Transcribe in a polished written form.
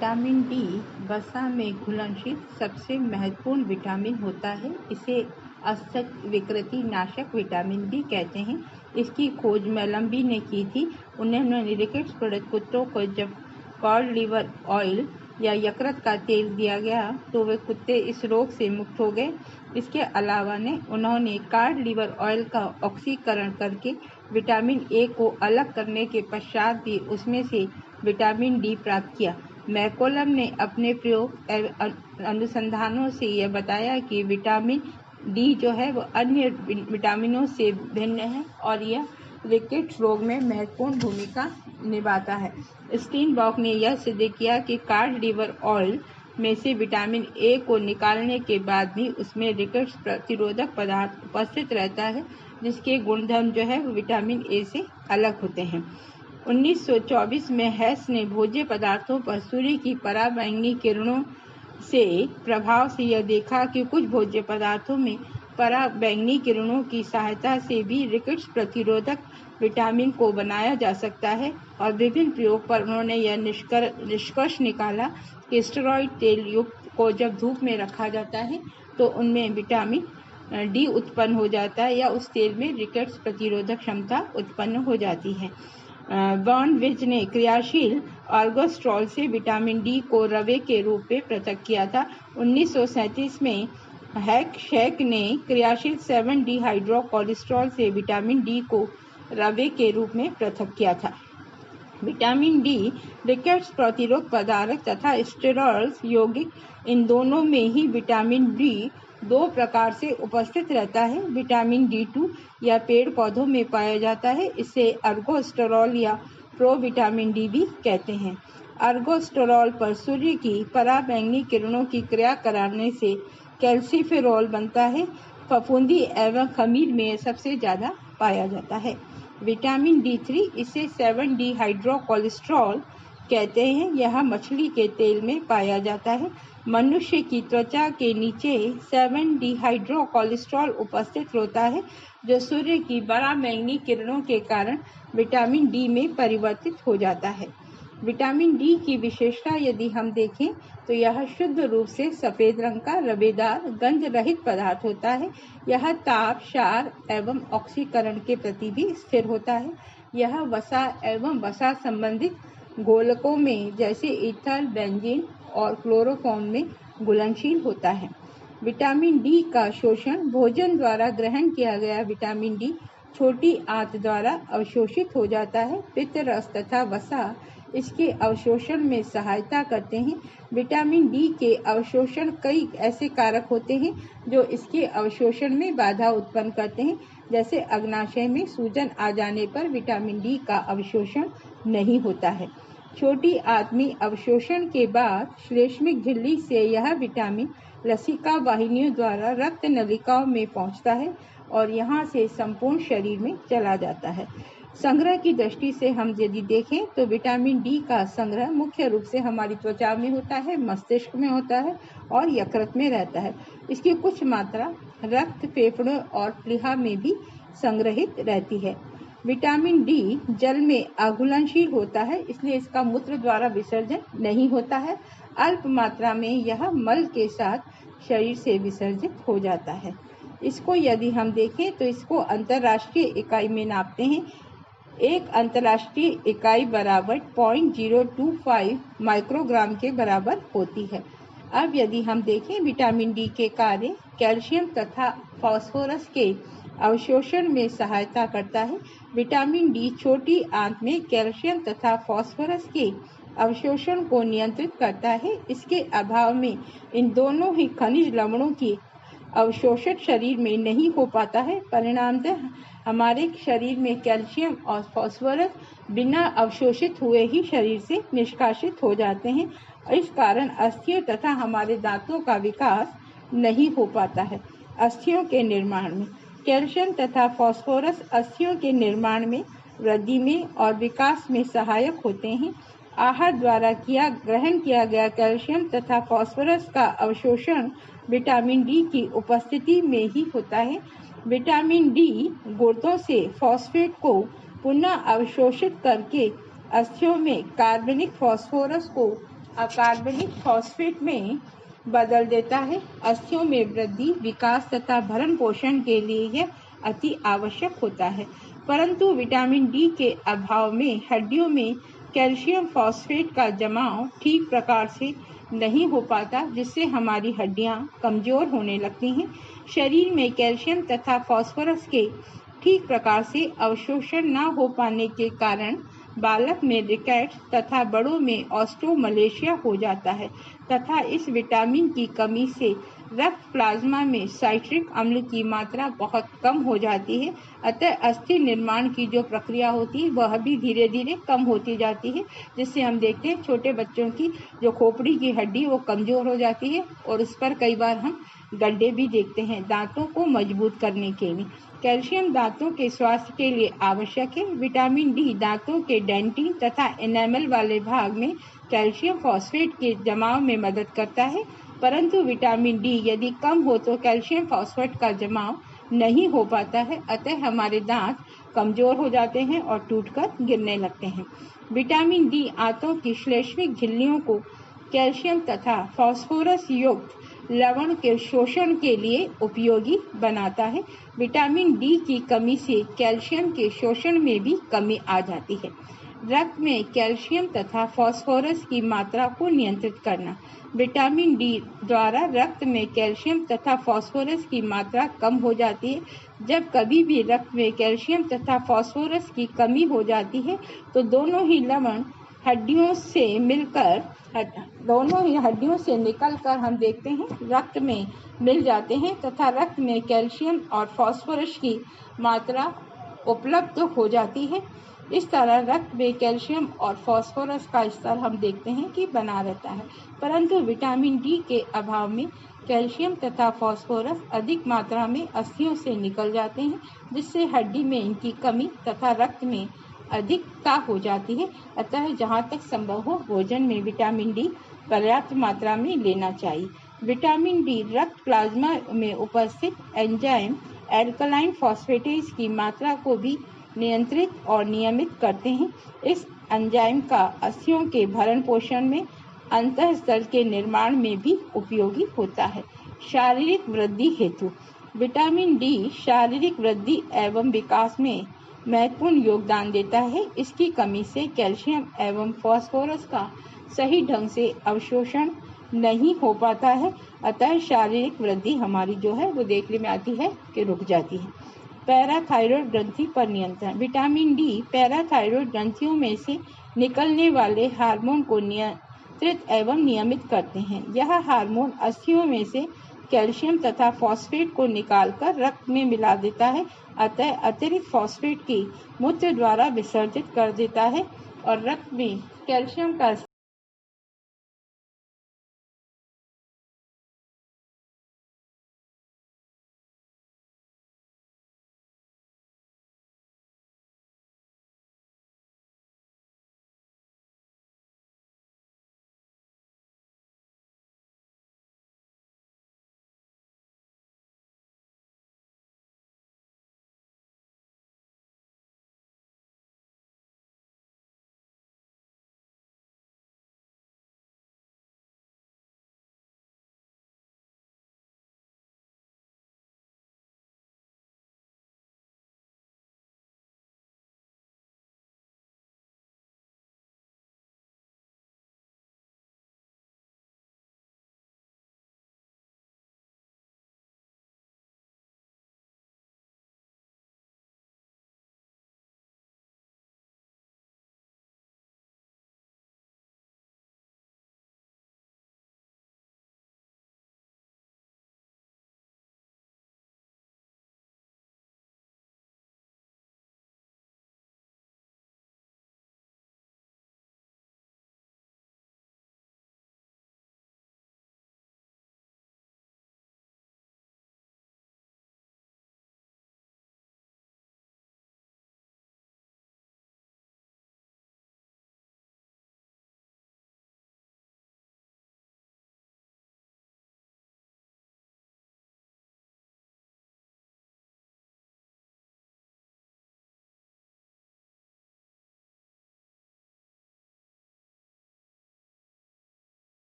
Vitamin D वसा में घुलनशील सबसे महत्वपूर्ण विटामिन होता है। इसे अस्थिक विकृति नाशक विटामिन भी कहते हैं। इसकी खोज मेलम्बी ने की थी। उन्होंने रिकेट्स पीड़ित कुत्तों को जब कॉड लिवर ऑयल या यकृत का तेल दिया गया तो वे कुत्ते इस रोग से मुक्त हो गए। इसके अलावा उन्होंने कॉड लिवर ऑयल का ऑक्सीकरण करके विटामिन ए को अलग करने के पश्चात भी उसमें से विटामिन डी प्राप्त किया। मैकोलम ने अपने प्रयोग एवं अनुसंधानों से यह बताया कि विटामिन डी जो है वो अन्य विटामिनों से भिन्न है और यह रिकेट्स रोग में महत्वपूर्ण भूमिका निभाता है। स्टीनबॉक ने यह सिद्ध किया कि कॉड लिवर ऑयल में से विटामिन ए को निकालने के बाद भी उसमें रिकेट्स प्रतिरोधक पदार्थ उपस्थित रहता है, जिसके गुणधर्म जो है वो विटामिन ए से अलग होते हैं। 1924 में हैस ने भोज्य पदार्थों पर सूर्य की पराबैंगनी किरणों से प्रभाव से यह देखा कि कुछ भोज्य पदार्थों में पराबैंगनी किरणों की सहायता से भी रिकेट्स प्रतिरोधक विटामिन को बनाया जा सकता है और विभिन्न प्रयोग पर उन्होंने यह निष्कर्ष निकाला कि स्टेरॉइड तेल युक्त को जब धूप में रखा जाता है तो उनमें विटामिन डी उत्पन्न हो जाता है या उस तेल में रिकेट्स प्रतिरोधक क्षमता उत्पन्न हो जाती है। बॉर्न विज ने क्रियाशील अर्गोस्ट्रॉल से विटामिन डी को रवे के रूप में पृथक किया था। 1937 में शेक ने क्रियाशील 7-डिहाइड्रोकोलेस्ट्रॉल से विटामिन डी को रवे के रूप में पृथक किया था। विटामिन डी रिकेट्स प्रतिरोधक पदार्थ तथा स्टेरॉइड्स यौगिक इन दोनों में ही विटामिन डी दो प्रकार से उपस्थित रहता है। विटामिन डी2 या पेड़ पौधों में पाया जाता है। इसे अर्गोस्टेरॉल या प्रोविटामिन डी भी कहते हैं। अर्गोस्टेरॉल पर सूर्य की पराबैंगनी किरणों की क्रिया कराने से कैल्सिफेरॉल बनता है। फफूंदी एवं खमीर में सबसे ज्यादा पाया जाता है। विटामिन डी3 इसे 7-डिहाइड्रोकोलेस्ट्रॉल कहते हैं। यह मछली के तेल में पाया जाता है। मनुष्य की त्वचा के नीचे 7-डिहाइड्रोकोलेस्ट्रॉल उपस्थित होता है, जो सूर्य की पराबैंगनी किरणों के कारण विटामिन डी में परिवर्तित हो जाता है। विटामिन डी की विशेषता यदि हम देखें तो यह शुद्ध रूप से सफेद रंग का रवेदार गंध रहित पदार्थ होता है। यह ताप, क्षार एवं ऑक्सीकरण के प्रति भी स्थिर होता है। यह वसा एवं वसा संबंधित गोलकों में जैसे ईथर, बेंजीन और क्लोरोफॉर्म में घुलनशील होता है। विटामिन डी का शोषण भोजन द्वारा ग्रहण किया गया विटामिन डी छोटी आंत द्वारा अवशोषित हो जाता है। पित्त रस तथा वसा इसके अवशोषण में सहायता करते हैं। विटामिन डी के अवशोषण कई ऐसे कारक होते हैं जो इसके अवशोषण में बाधा उत्पन्न करते हैं, जैसे अग्नाशय में सूजन आ जाने पर विटामिन डी का अवशोषण नहीं होता है। छोटी आत्मी अवशोषण के बाद श्लेष्मिक झिल्ली से यह विटामिन लसिका वाहिनियों द्वारा रक्त नलिकाओं में पहुंचता है और यहां से संपूर्ण शरीर में चला जाता है। संग्रह की दृष्टि से हम यदि देखें तो विटामिन डी का संग्रह मुख्य रूप से हमारी त्वचा में होता है, मस्तिष्क में होता है और यकृत में रहता है। इसकी कुछ मात्रा रक्त, फेफड़ों और प्लीहा में भी संग्रहित रहती है। विटामिन डी जल में अघुलनशील होता है, इसलिए इसका मूत्र द्वारा विसर्जन नहीं होता है। अल्प मात्रा में यह मल के साथ शरीर से विसर्जित हो जाता है। इसको यदि हम देखें तो इसको अंतर्राष्ट्रीय इकाई में नापते हैं। एक अंतर्राष्ट्रीय इकाई बराबर 0.025 माइक्रोग्राम के बराबर होती है। अब यदि हम देखें विटामिन डी के कार्य, कैल्शियम तथा फास्फोरस के अवशोषण में सहायता करता है। विटामिन डी छोटी आंत में कैल्शियम तथा फास्फोरस के अवशोषण को नियंत्रित करता है। इसके अभाव में इन दोनों ही खनिज लवणों की अवशोषण शरीर में नहीं हो पाता है। परिणामतः हमारे शरीर में कैल्शियम और फास्फोरस बिना अवशोषित हुए ही शरीर से निष्कासित हो जाते हैं। इस कारण अस्थियों तथा हमारे दांतों का विकास नहीं हो पाता है। अस्थियों के निर्माण में कैल्शियम तथा फास्फोरस अस्थियों के निर्माण में, वृद्धि में और विकास में सहायक होते हैं। आहार द्वारा ग्रहण किया गया कैल्शियम तथा फास्फोरस का अवशोषण विटामिन डी की उपस्थिति में ही होता है। विटामिन डी गुर्दों से फॉस्फेट को पुनः अवशोषित करके अस्थियों में कार्बनिक फास्फोरस को अकार्बनिक फॉस्फेट में बदल देता है। अस्थियों में वृद्धि, विकास तथा भरण पोषण के लिए यह अति आवश्यक होता है, परंतु विटामिन डी के अभाव में हड्डियों में कैल्शियम फॉस्फेट का जमाव ठीक प्रकार से नहीं हो पाता, जिससे हमारी हड्डियां कमजोर होने लगती हैं। शरीर में कैल्शियम तथा फास्फोरस के ठीक प्रकार से अवशोषण न हो पाने के कारण बालक में रिकेट्स तथा बड़ों में ऑस्टियोमलेशिया हो जाता है तथा इस विटामिन की कमी से रक्त प्लाज्मा में साइट्रिक अम्ल की मात्रा बहुत कम हो जाती है। अतः अस्थि निर्माण की जो प्रक्रिया होती है वह भी धीरे धीरे कम होती जाती है, जिससे हम देखते हैं छोटे बच्चों की जो खोपड़ी की हड्डी वो कमजोर हो जाती है और उस पर कई बार हम गड्ढे भी देखते हैं। दांतों को मजबूत करने के लिए कैल्शियम दांतों के स्वास्थ्य के लिए आवश्यक है। विटामिन डी दांतों के डेंटिन तथा एनामल वाले भाग में कैल्शियम फॉस्फेट के जमाव में मदद करता है, परंतु विटामिन डी यदि कम हो तो कैल्शियम फॉस्फेट का जमाव नहीं हो पाता है। अतः हमारे दांत कमजोर हो जाते हैं और टूटकर गिरने लगते हैं। विटामिन डी आंतों की श्लेष्मिक झिल्लियों को कैल्शियम तथा फास्फोरस युक्त लवण के शोषण के लिए उपयोगी बनाता है। विटामिन डी की कमी से कैल्शियम के शोषण में भी कमी आ जाती है। रक्त में कैल्शियम तथा फास्फोरस की मात्रा को नियंत्रित करना। विटामिन डी द्वारा रक्त में कैल्शियम तथा फास्फोरस की मात्रा कम हो जाती है। जब कभी भी रक्त में कैल्शियम तथा फास्फोरस की कमी हो जाती है तो दोनों ही हड्डियों से निकलकर हम देखते हैं रक्त में मिल जाते हैं तथा रक्त में कैल्शियम और फास्फोरस की मात्रा उपलब्ध हो जाती है। इस तरह रक्त में कैल्शियम और फास्फोरस का स्तर हम देखते हैं कि बना रहता है, परंतु विटामिन डी के अभाव में कैल्शियम तथा फास्फोरस अधिक मात्रा में अस्थियों से निकल जाते हैं, जिससे हड्डी में इनकी कमी तथा रक्त में अधिकता हो जाती है। अतः जहाँ तक संभव हो भोजन में विटामिन डी पर्याप्त मात्रा में लेना चाहिए। विटामिन डी रक्त प्लाज्मा में उपस्थित एंजाइम एल्कलाइन फॉस्फेटेज की मात्रा को भी नियंत्रित और नियमित करते हैं। इस एंजाइम का अस्थियों के भरण पोषण में, अंतःस्थल के निर्माण में भी उपयोगी होता है। शारीरिक वृद्धि हेतु विटामिन डी शारीरिक वृद्धि एवं विकास में महत्वपूर्ण योगदान देता है। इसकी कमी से कैल्शियम एवं फास्फोरस का सही ढंग से अवशोषण नहीं हो पाता है, अतः शारीरिक वृद्धि हमारी जो है वो देखने में आती है कि रुक जाती है। पैराथायरॉयड ग्रंथि पर नियंत्रण विटामिन डी पैराथायरॉयड ग्रंथियों में से निकलने वाले हार्मोन को नियंत्रित एवं नियमित करते हैं। यह हार्मोन अस्थियों में से कैल्शियम तथा फॉस्फेट को निकालकर रक्त में मिला देता है, अतः अतिरिक्त फॉस्फेट की मूत्र द्वारा विसर्जित कर देता है और रक्त में कैल्शियम का